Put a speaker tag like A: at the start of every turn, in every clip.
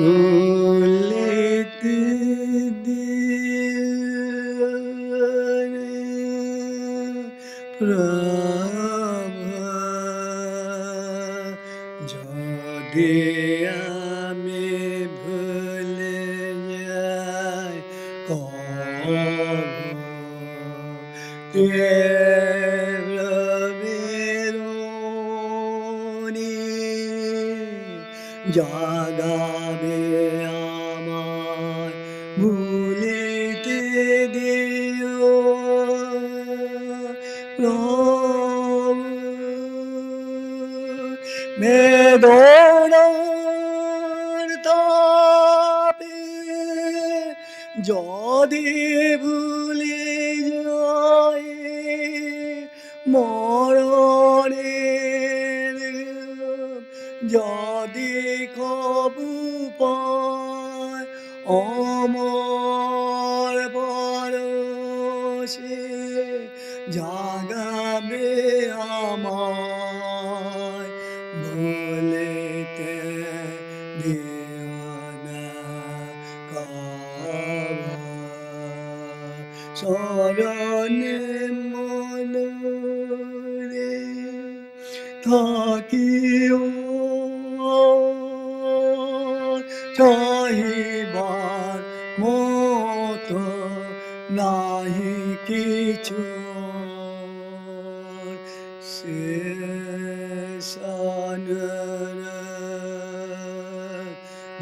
A: ভুলিতে প্রভু যদি আমি ভুলে যাই জাগাবে আমায় ভুলিতে দিও প্রভু বেদনার তাপে যদি ভুলে যায় মরণের যদি কবু পায় অমর পরশে জাগাবে আমায় ভুলিতে দিও না কবু স্মরণে মনরে থাকিও চাহিবার মতো নাহি কিছু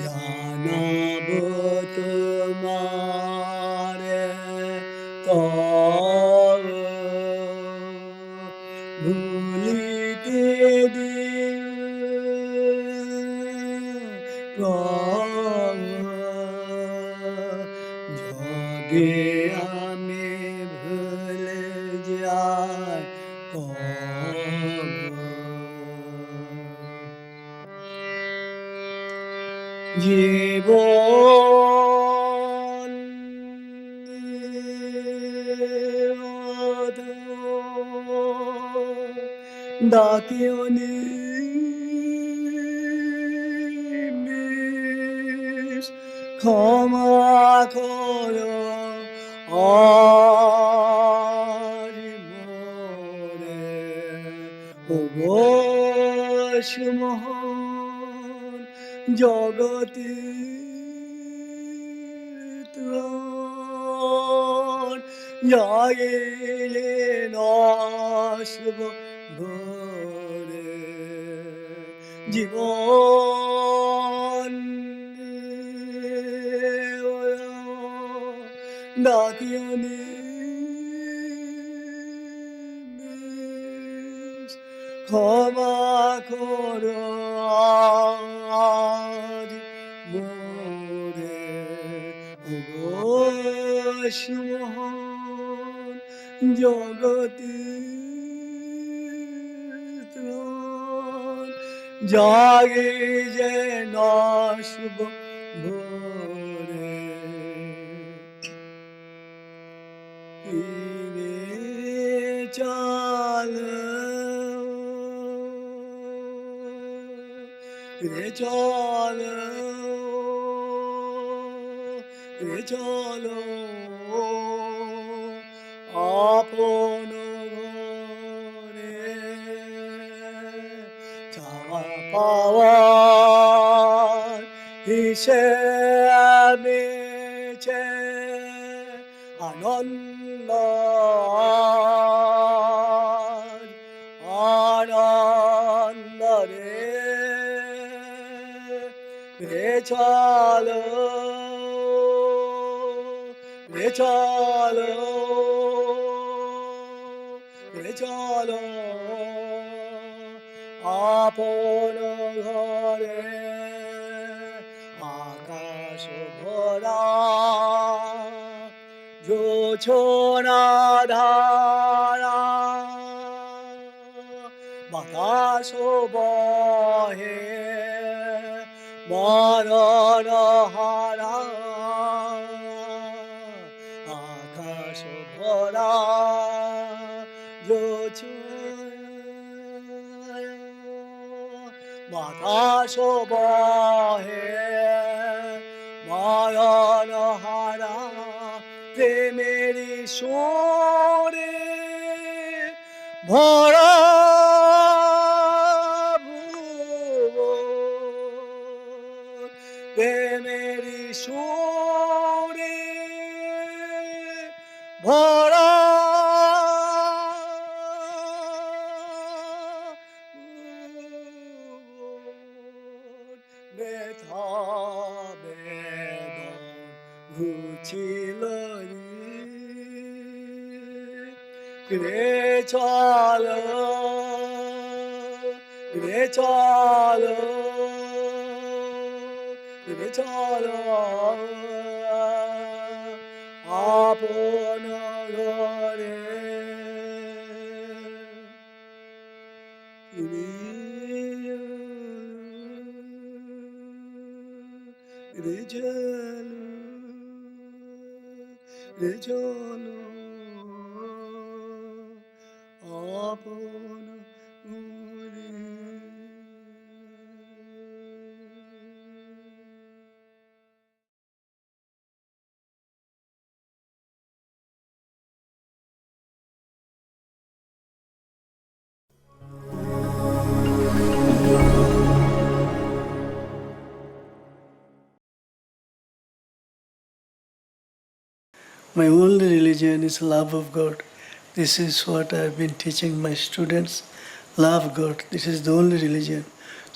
A: জানাব তোমারে ভুলিতে যদি আমি ভুলে যাই জীবন ডাকিও নিমিষ ক্ষমা করো আর মোরে ওগো সুমহান জগতের ত্রাণ জাগিলে নাশব ভরে জীবন ডাকিও নিমিষ ক্ষমা করো আজ মোরে ওগো সুমহান জগতের ত্রাণ জাগে যে নাশব ভরে চলো আপন ঘরে চাওয়া পাওয়ার হিসেবে আনন্দ আনন্দরে চলো চলো চলো আপন ঘরে আকাশ ভরা জোছনা ধারা বাতাস বহে মরণ হারা আকাশ ভরা জোছনা বাতাস বহে সোরে ভরা ভুবন, প্রেমেরই সোরে ভরা ব্যথা বেদন ঘুচিল রে চলো রে চলো রে চলো আপন ঘরে রে চলো রে চলো আপন ঘরে। My only religion is love of God. This is what I have been teaching my students. Love God. This is the only religion.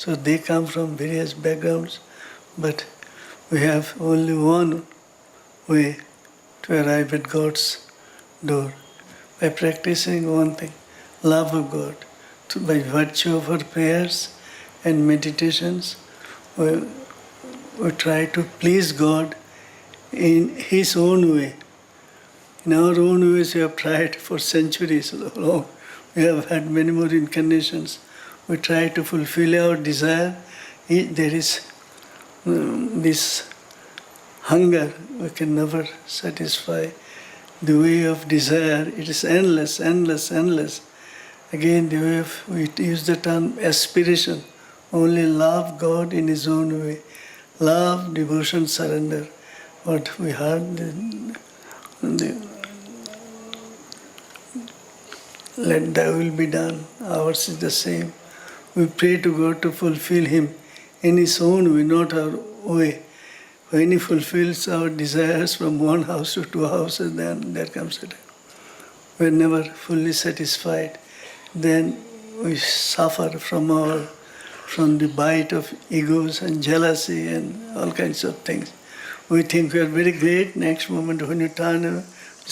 A: So they come from various backgrounds, but we have only one way to arrive at God's door. By practicing one thing, love of God. By virtue of our prayers and meditations, we try to please God in His own way. In our own ways, we have tried for centuries long. We have had many more incarnations. We try to fulfill our desire. There is this hunger we can never satisfy. The way of desire, it is endless, endless, endless. Again, the way of, we use the term aspiration. Only love God in His own way. Love, devotion, surrender. What we heard, let thy will be done. Ours is the same. We pray to God to fulfill Him in His own way, not our way. When He fulfills our desires from one house to two houses, then there comes a time we are never fully satisfied. Then we suffer from the bite of egos and jealousy and all kinds of things. We think we are very great. Next moment, when you turn,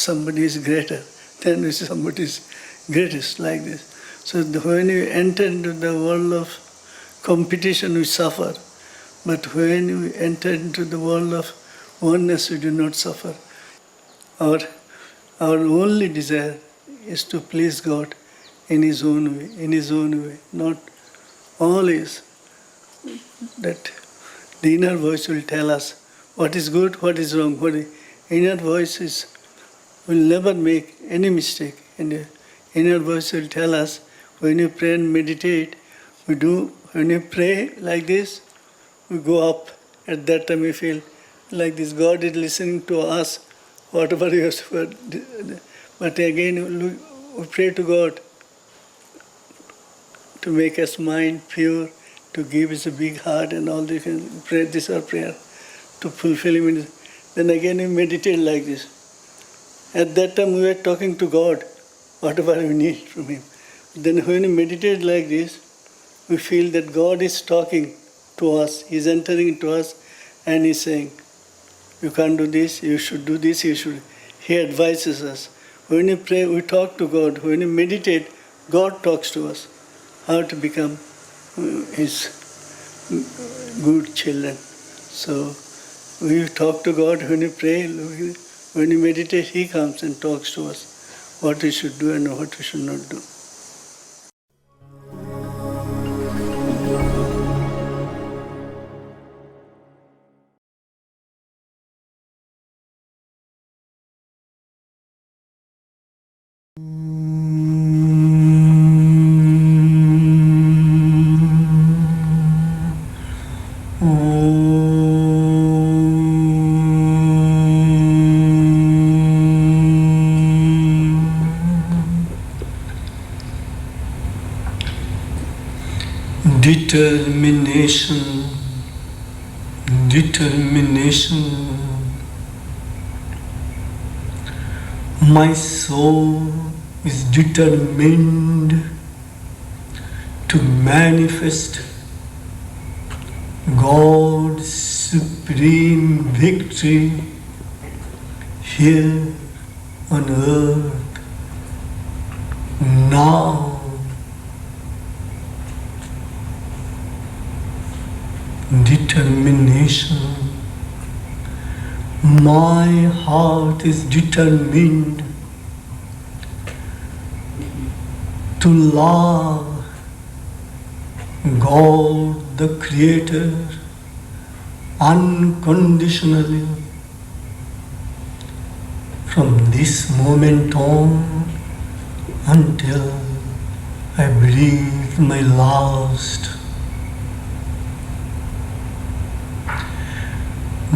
A: somebody is greater. Then we say somebody is greatest, like this. So when you enter into the world of competition, we suffer. But when we enter into the world of oneness, we do not suffer. Our only desire is to please God in His own way, not always that the inner voice will tell us what is good, what is wrong. The inner voice will never make any mistake. And the inner voice will tell us when you pray and meditate, when you pray like this, we go up. At that time we feel like this. God is listening to us, whatever we have said. But again, we pray to God to make us mind pure, to give us a big heart and all this. Pray, this is our prayer, to fulfill Him. Then again we meditate like this. At that time we are talking to God, whatever we need from Him. Then when we meditate like this, we feel that God is talking to us. He is entering into us and He is saying, you can't do this, you should do this, you should. He advises us. When we pray, we talk to God. When we meditate, God talks to us how to become His good children. So we talk to God when we pray. When we meditate, He comes and talks to us what we should do and what we should not do.
B: Determination, determination. My soul is determined to manifest God's supreme victory here on earth now. Determination. My heart is determined to love God the Creator unconditionally from this moment on until I breathe my last.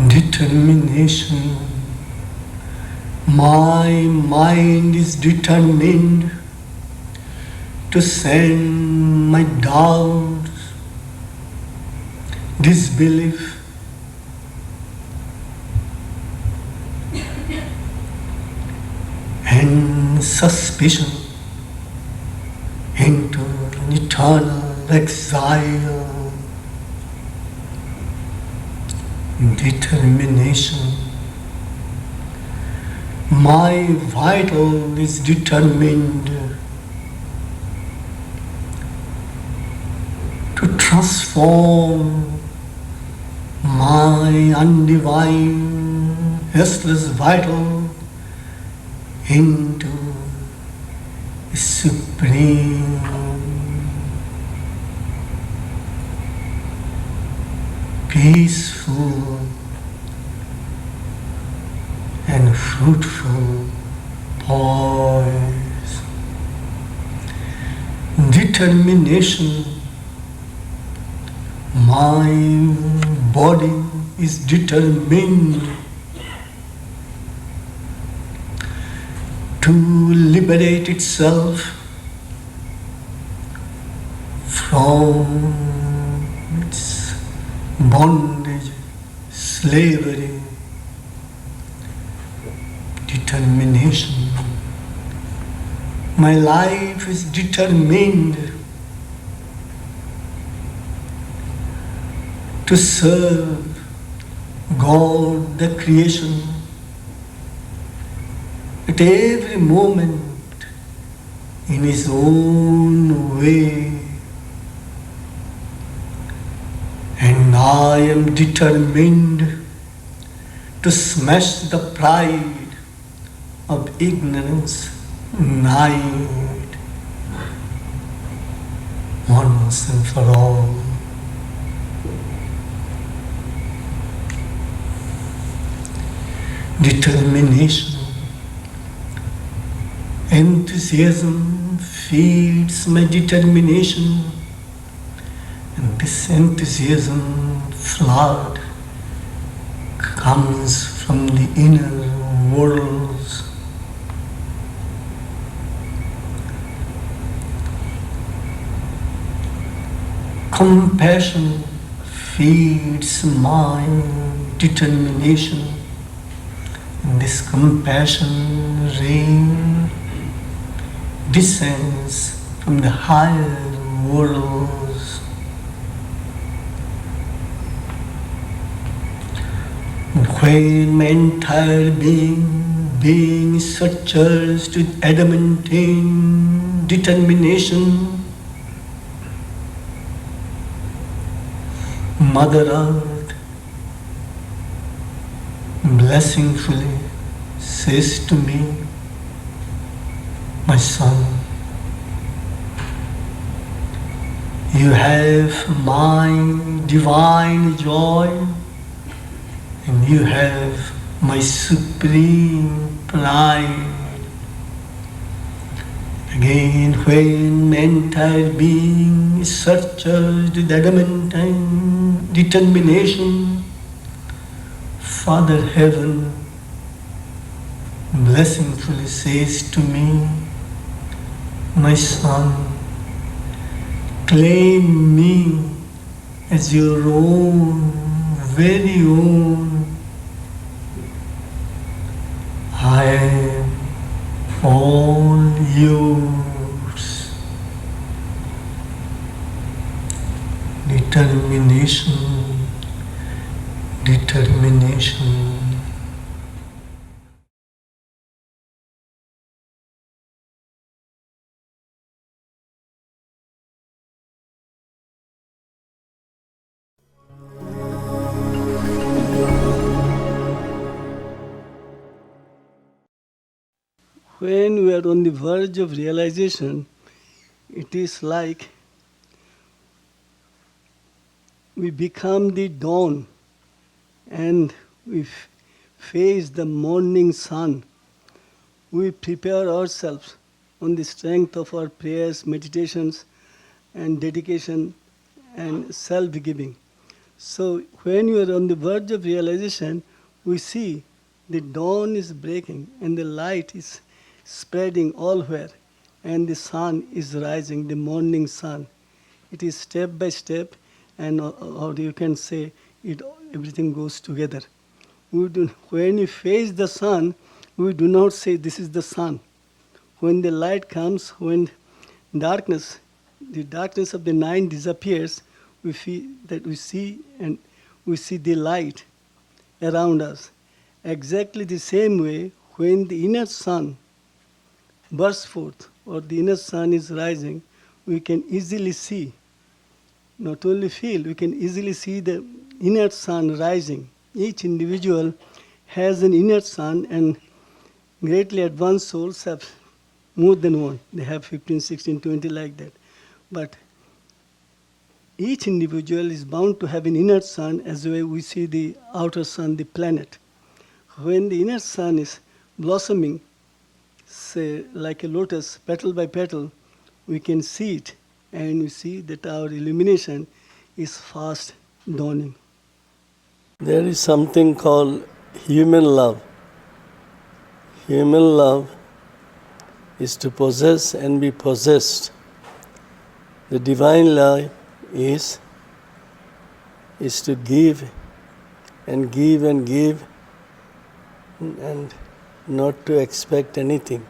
B: Determination. My mind is determined to send my doubts, disbelief, and suspicion into an eternal exile. Determination. My vital is determined to transform my undivine, restless vital into a supreme peaceful and fruitful poise. Determination. My body is determined to liberate itself from its bondage, slavery. Determination. My life is determined to serve God the creation at every moment in His own way. And I am determined to smash the pride of ignorance night once and for all. Determination. Enthusiasm feeds my determination, and this enthusiasm flood comes from the inner worlds. Compassion feeds my determination, and this compassion rain descends from the higher worlds. When my entire being searches to adamantine determination, Mother Earth blessingfully says to me, my son, you have my divine joy, and you have my supreme pride. Again, when my entire being searches with adamantine determination, Father Heaven blessingfully says to me, my son, Claim me as your own, very own. I am all yours. Determination, determination.
A: When we are on the verge of realization, it is like we become the dawn and we face the morning sun. We prepare ourselves on the strength of our prayers, meditations, and dedication and self-giving. So when you are on the verge of realization, we see the dawn is breaking and the light is spreading allwhere and the sun is rising, the morning sun. It is step by step and or you can say it everything goes together. When we face the sun, we do not say this is the sun. When the light comes, when darkness, the darkness of the night disappears, we feel that we see and we see the light around us. Exactly the same way, when the inner sun bursts forth or the inner sun is rising, we can easily see, not only feel, we can easily see the inner sun rising. Each individual has an inner sun, and greatly advanced souls have more than one. They have 15, 16, 20 like that. But each individual is bound to have an inner sun as the way we see the outer sun, the planet. When the inner sun is blossoming, say like a lotus, petal by petal, we can see it and we see that our illumination is fast dawning. There is something called human love. Human love is to possess and be possessed. The divine love is to give and give and give and not to expect anything.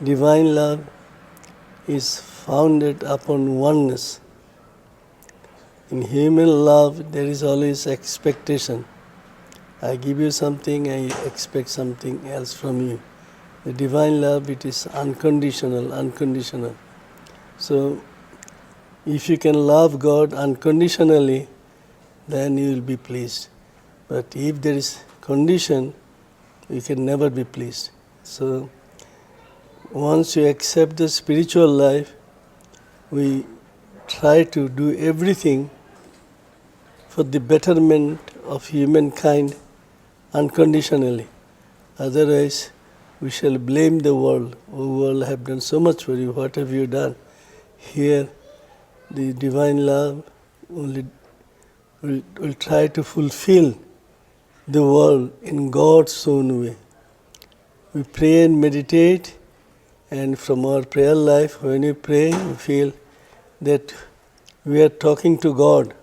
A: Divine love is founded upon oneness. In human love, there is always expectation. I give you something, I expect something else from you. The divine love, it is unconditional, unconditional. So, if you can love God unconditionally, then you will be pleased. But if there is condition, you can never be pleased. So, once you accept the spiritual life, we try to do everything for the betterment of humankind unconditionally. Otherwise, we shall blame the world. Oh, world, I have done so much for you. What have you done? Here, the divine love only will try to fulfill the world in God's own way. We pray and meditate, and from our prayer life, when we pray, we feel that we are talking to God.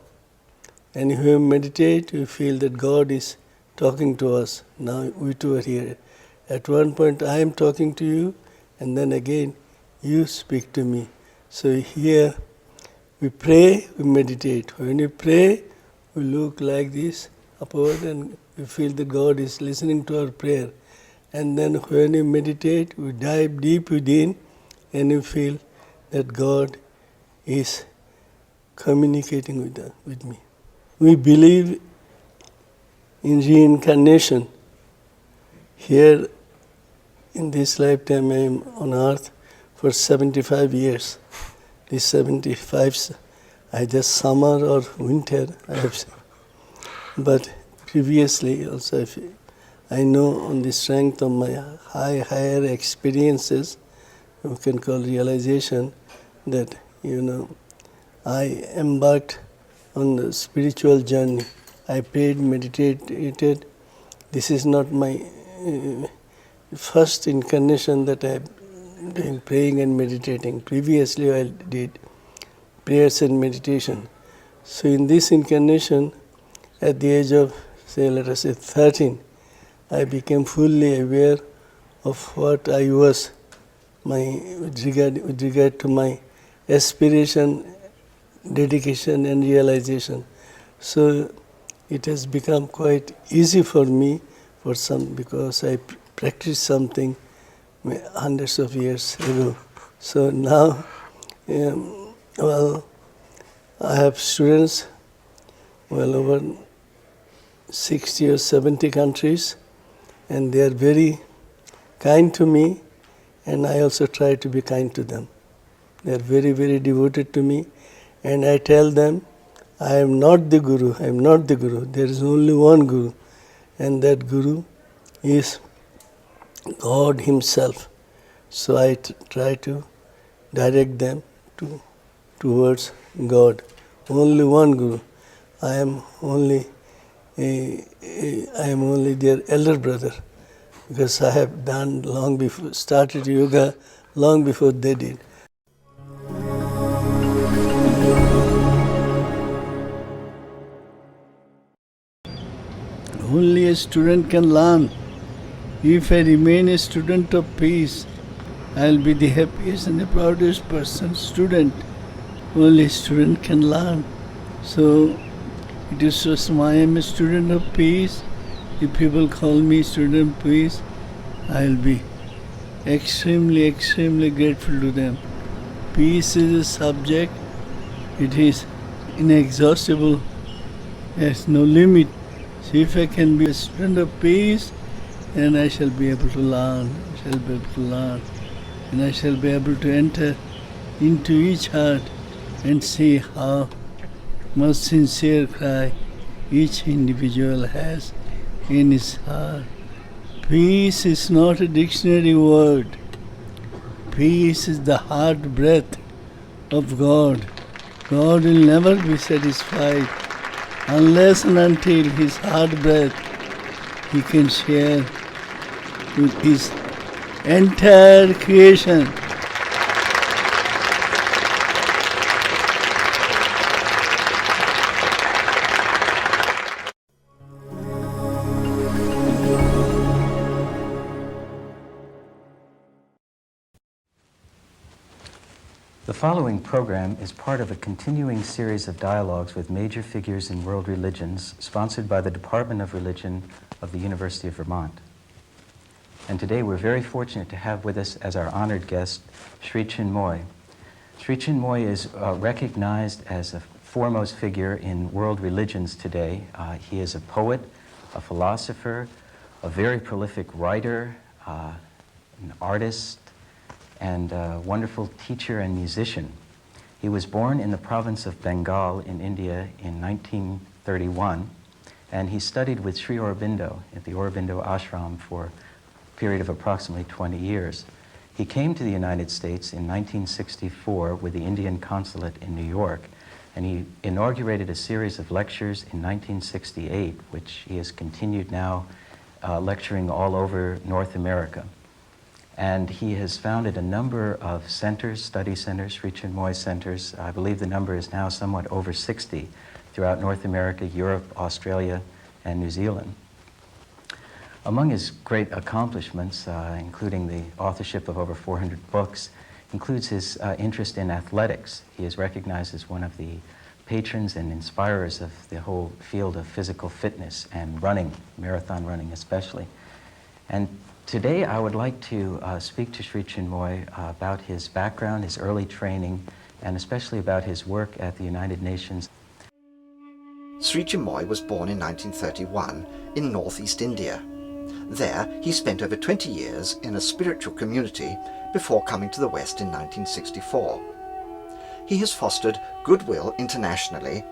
A: And if we meditate, we feel that God is talking to us. Now we two are here. At one point I am talking to you, and then again you speak to me. So here we pray, we meditate. When we pray, we look like this upward and we feel that God is listening to our prayer. And then when we meditate, we dive deep within and we feel that God is communicating with me. We believe in reincarnation. Here in this lifetime I am on earth for 75 years. These 75, either summer or winter, I have seen. But previously also I know on the strength of my higher experiences, we can call realization, that I embarked on the spiritual journey. I prayed, meditated. This is not my first incarnation that I am doing praying and meditating. Previously I did prayers and meditation. So in this incarnation, at the age of, say, let us say 13, I became fully aware of what I was, with regard to my aspiration, dedication and realization. So it has become quite easy for me because I practiced something hundreds of years ago. So now, I have students over 60 or 70 countries, and they are very kind to me, and I also try to be kind to them. They are very, very devoted to me, and I tell them, I am not the Guru, I am not the Guru. There is only one Guru, and that Guru is God Himself. So I try to direct them towards God. Only one Guru. I am only their elder brother, because I have started yoga long before they did. Only a student can learn. If I remain a student of peace, I will be the happiest and the proudest student. Only a student can learn. So it is just I am a student of peace. If people call me student of peace, I will be extremely, extremely grateful to them. Peace is a subject. It is inexhaustible. There is no limit. So if I can be a student of peace, then I shall be able to learn. And I shall be able to enter into each heart and see how much sincere cry each individual has in his heart. Peace is not a dictionary word. Peace is the heart breath of God. God will never be satisfied unless and until His heart breath He can share with His entire creation.
C: The following program is part of a continuing series of dialogues with major figures in world religions sponsored by the Department of Religion of the University of Vermont. And today we're very fortunate to have with us as our honored guest, Sri Chinmoy. Sri Chinmoy is recognized as a foremost figure in world religions today. He is a poet, a philosopher, a very prolific writer, an artist, and a wonderful teacher and musician. He was born in the province of Bengal in India in 1931, and he studied with Sri Aurobindo at the Aurobindo ashram for a period of approximately 20 years. He came to the United States in 1964 with the Indian consulate in New York, and he inaugurated a series of lectures in 1968, which he has continued now lecturing all over North America. And he has founded a number of centers, study centers, Sri Chinmoy centers. I believe the number is now somewhat over 60 throughout North America, Europe, Australia, and New Zealand. Among his great accomplishments, including the authorship of over 400 books, includes his interest in athletics. He is recognized as one of the patrons and inspirers of the whole field of physical fitness and running, marathon running especially. And today I would like to speak to Sri Chinmoy about his background, his early training, and especially about his work at the United Nations.
D: Sri Chinmoy was born in 1931 in northeast India. There he spent over 20 years in a spiritual community before coming to the West in 1964. He has fostered goodwill internationally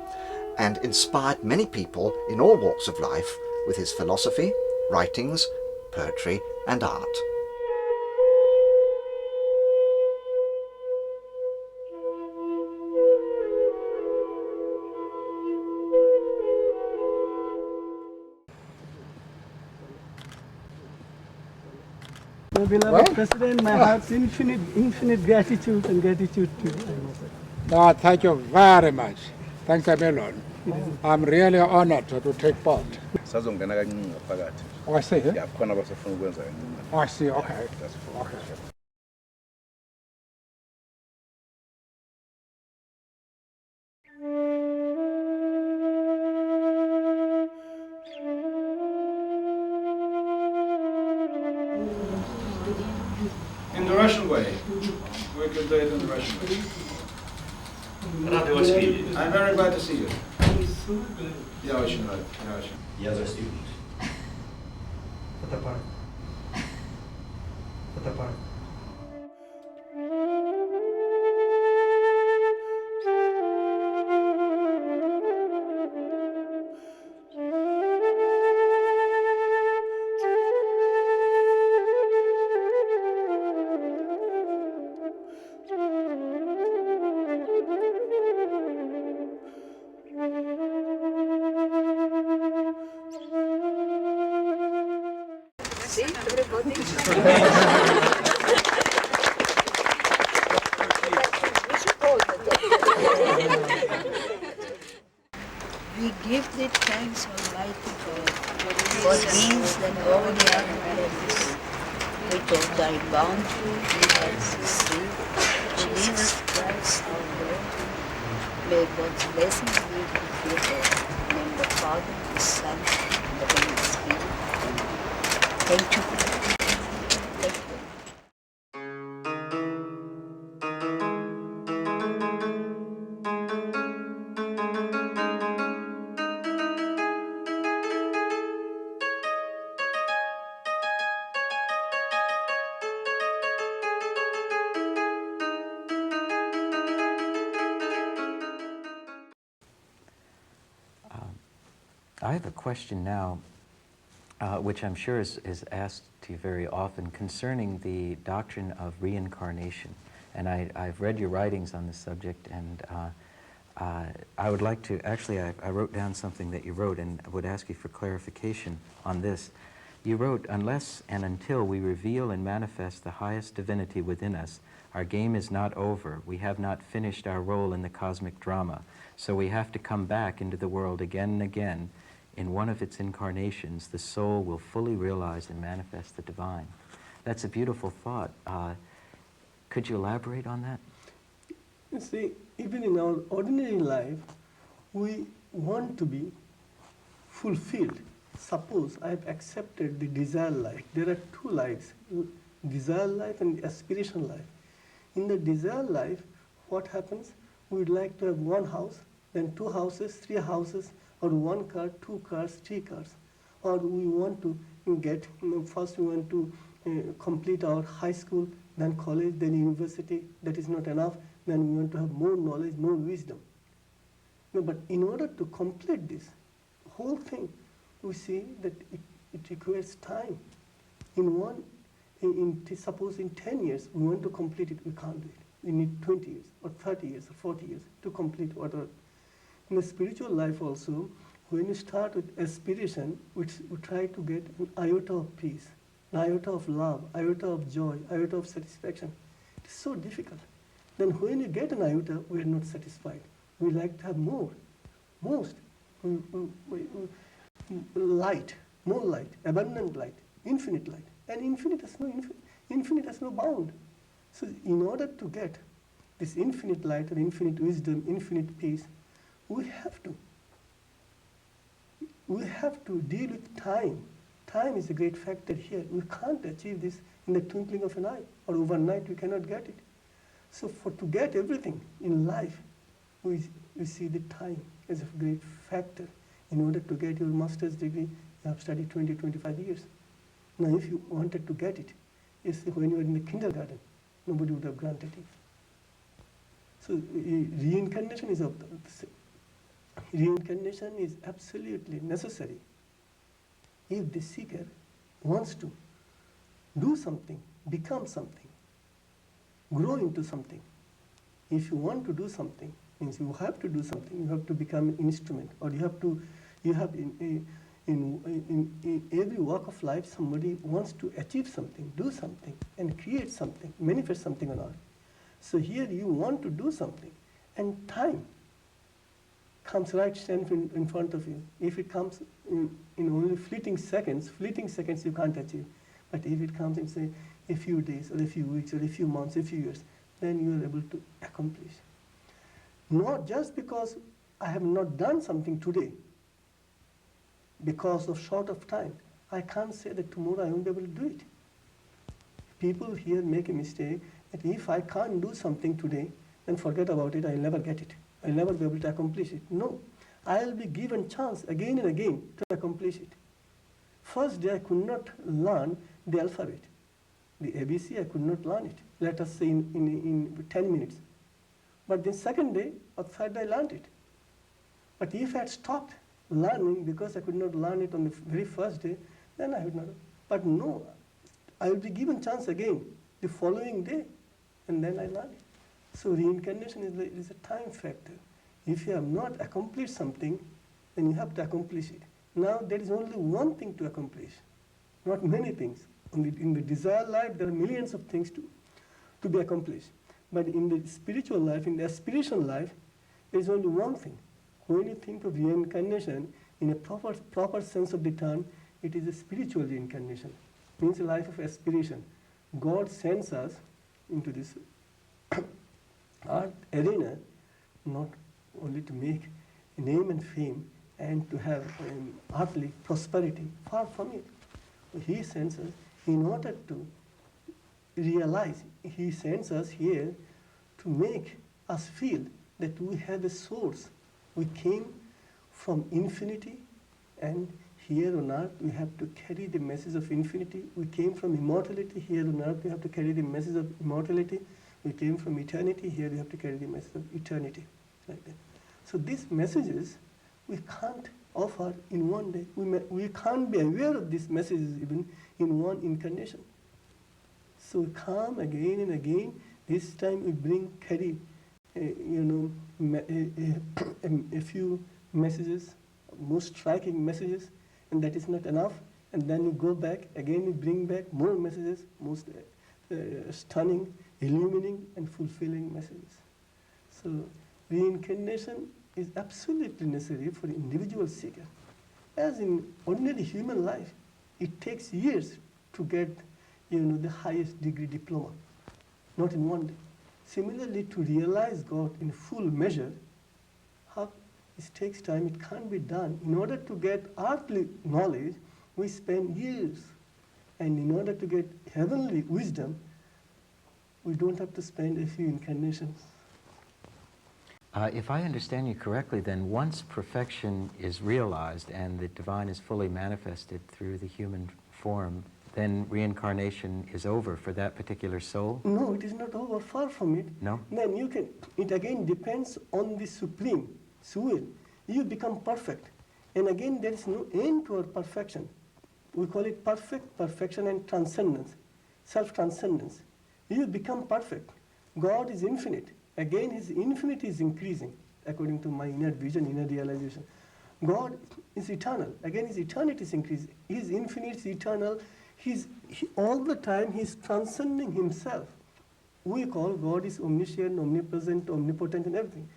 D: and inspired many people in all walks of life with his philosophy, writings, poetry and art.
A: My beloved President, my heart's infinite gratitude to you.
E: No, thank you very much. Thanks a million. I'm really honored to take part.
F: Sazongena kancinci ngaphakathi.
E: Oh, I see.
F: Yeah, khona abasafuna ukwenza kancinci.
E: Oh, I see. Okay.
F: That's for
E: Okay.
G: In the Russian way. We could do it in the Russian way.
H: Рады вас видеть.
G: I'm very glad to see you. Я очень рад. Я очень.
H: Я застегнут.
B: Фотоаппарат. Фотоаппарат.
I: See, everybody. We give the thanks Almighty God for things that already are practice. With all thy bounty, lead us to see, Jesus Christ our Lord. May God's blessings be with you all. In the name of the Father, the Son, and the Holy Spirit. Thank you. Thank you.
C: I have a question now, which I'm sure is asked to you very often, concerning the doctrine of reincarnation. And I've read your writings on this subject, and I would like to, actually, I wrote down something that you wrote, and I would ask you for clarification on this. You wrote, unless and until we reveal and manifest the highest divinity within us, our game is not over. We have not finished our role in the cosmic drama. So we have to come back into the world again and again. In one of its incarnations, the soul will fully realize and manifest the divine. That's a beautiful thought. Could you elaborate on that?
A: You see, even in our ordinary life, we want to be fulfilled. Suppose I have accepted the desire life. There are two lives, desire life and aspiration life. In the desire life, what happens? We would like to have one house, then two houses, three houses, or one car, two cars, three cars. Or we want to get, first we want to complete our high school, then college, then university. That is not enough. Then we want to have more knowledge, more wisdom. No, but in order to complete this whole thing, we see that it requires time. Suppose in 10 years, we want to complete it, we can't do it. We need 20 years, or 30 years, or 40 years to complete whatever. In the spiritual life also, when you start with aspiration, we try to get an iota of peace, an iota of love, iota of joy, iota of satisfaction. It is so difficult. Then when you get an iota, we are not satisfied. We like to have more, most, light, more light, abundant light, infinite light. And infinite has no bound. So in order to get this infinite light or infinite wisdom, infinite peace, we have to deal with time. Time is a great factor here. We can't achieve this in the twinkling of an eye, or overnight we cannot get it. So to get everything in life, we see the time as a great factor. In order to get your master's degree, you have studied 20, 25 years. Now if you wanted to get it, when you were in the kindergarten, nobody would have granted it. So reincarnation is reincarnation is absolutely necessary if the seeker wants to do something, become something, grow into something. If you want to do something, means you have to do something. You have to become an instrument, or you have in every walk of life, somebody wants to achieve something, do something, and create something, manifest something on earth. So here you want to do something,
J: and time comes right stand in front of you. If it comes in only fleeting seconds you can't achieve. But if it comes in, say, a few days or a few weeks or a few months, a few years, then you are able to accomplish. Not just because I have not done something today, because of short of time, I can't say that tomorrow I won't be able to do it. People here make a mistake that if I can't do something today, then forget about it, I'll never get it. I'll never be able to accomplish it. No, I'll be given chance again and again to accomplish it. First day I could not learn the alphabet. The ABC, I could not learn it, let us say in 10 minutes. But the second day or third day I learned it. But if I had stopped learning because I could not learn it on the very first day, then I would not. But no, I will be given chance again the following day, and then I learn it. So reincarnation is a time factor. If you have not accomplished something, then you have to accomplish it. Now there is only one thing to accomplish, not many things. In the desire life, there are millions of things to be accomplished. But in the spiritual life, in the aspiration life, there is only one thing. When you think of reincarnation in a proper sense of the term, it is a spiritual reincarnation. It means a life of aspiration. God sends us into this art arena not only to make a name and fame and to have earthly prosperity, far from it. He sends us in order to realize, He sends us here to make us feel that we have a source. We came from infinity, and here on earth we have to carry the message of infinity. We came from immortality, here on earth we have to carry the message of immortality. We came from eternity, here we have to carry the message of eternity. Like that. So these messages we can't offer in one day. We can't be aware of these messages even in one incarnation. So we come again and again. This time we carry a few messages, most striking messages, and that is not enough. And then we go back, again we bring back more messages, most stunning, illuminating and fulfilling messages. So reincarnation is absolutely necessary for the individual seeker. As in ordinary human life, it takes years to get the highest degree diploma, not in one day. Similarly, to realize God in full measure, it takes time, it can't be done. In order to get earthly knowledge, we spend years. And in order to get heavenly wisdom, we don't have to spend a few incarnations.
C: If I understand you correctly, then once perfection is realized and the divine is fully manifested through the human form, then reincarnation is over for that particular soul?
J: No, it is not over, far from it.
C: No?
J: Then it again depends on the Supreme will. You become perfect. And again, there is no end to our perfection. We call it perfection and transcendence, self-transcendence. You become perfect. God is infinite. Again, His infinity is increasing, according to my inner vision, inner realization. God is eternal. Again, His eternity is increasing. His infinite is eternal. All the time, He is transcending Himself. We call God is omniscient, omnipresent, omnipotent, and everything.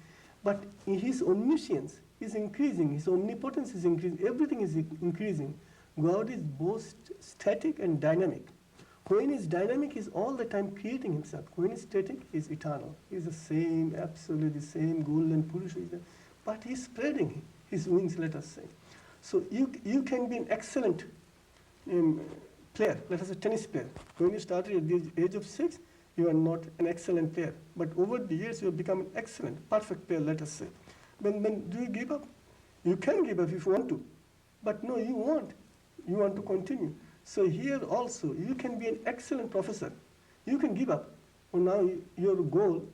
J: But His omniscience is increasing. His omnipotence is increasing. Everything is increasing. God is both static and dynamic. When He is dynamic, He is all the time creating Himself. When He is static, He is eternal. He is the same, absolutely the same golden Purusha. But He is spreading His wings, let us say. So you can be an excellent player, let us say tennis player. When you started at the age of 6, you are not an excellent player. But over the years, you have become an excellent, perfect player, let us say. Then do you give up? You can give up if you want to. But no, you won't. You want to continue. So here also, you can be an excellent professor. You can give up. Well, now your goal,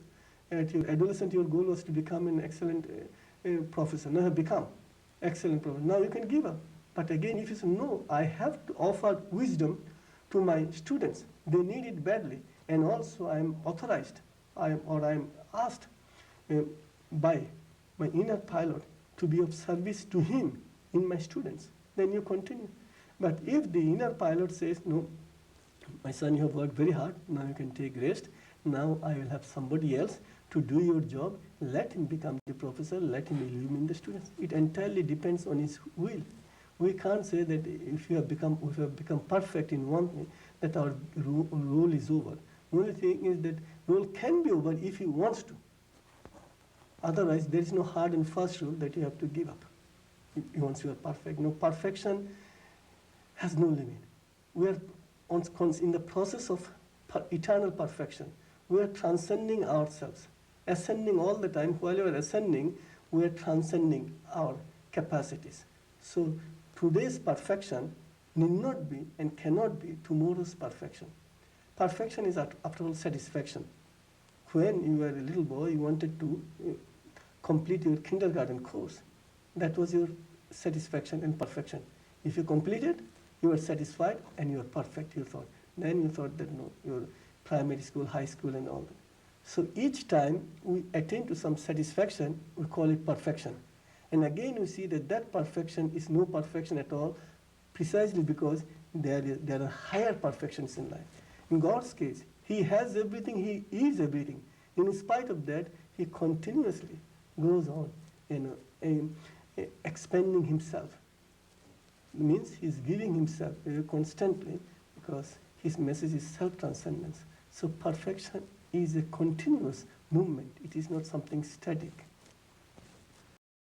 J: at your adolescent, your goal was to become an excellent professor. Now you have become excellent professor. Now you can give up. But again, if you say, no, I have to offer wisdom to my students. They need it badly. And also I am authorized, I am asked by my inner pilot to be of service to him in my students. Then you continue. But if the inner pilot says, no, my son, you have worked very hard, now you can take rest. Now I will have somebody else to do your job. Let him become the professor, let him illumine the students. It entirely depends on his will. We can't say that if we have become perfect in one thing, that our role is over. The only thing is that role can be over if he wants to. Otherwise, there is no hard and fast rule that you have to give up once you are perfect. No, perfection has no limit. We are in the process of eternal perfection. We are transcending ourselves, ascending all the time. While we are ascending, we are transcending our capacities. So today's perfection need not be and cannot be tomorrow's perfection. Perfection is, after all, satisfaction. When you were a little boy, you wanted to complete your kindergarten course. That was your satisfaction and perfection. If you completed, you were satisfied and you were perfect, you thought. Then you thought that no, your primary school, high school and all that. So each time we attain to some satisfaction, we call it perfection. And again we see that that perfection is no perfection at all, precisely because there are higher perfections in life. In God's case, He has everything, He is everything. In spite of that, He continuously goes on, expanding Himself. It means He's giving Himself constantly, because His message is self-transcendence. So perfection is a continuous movement. It is not something static.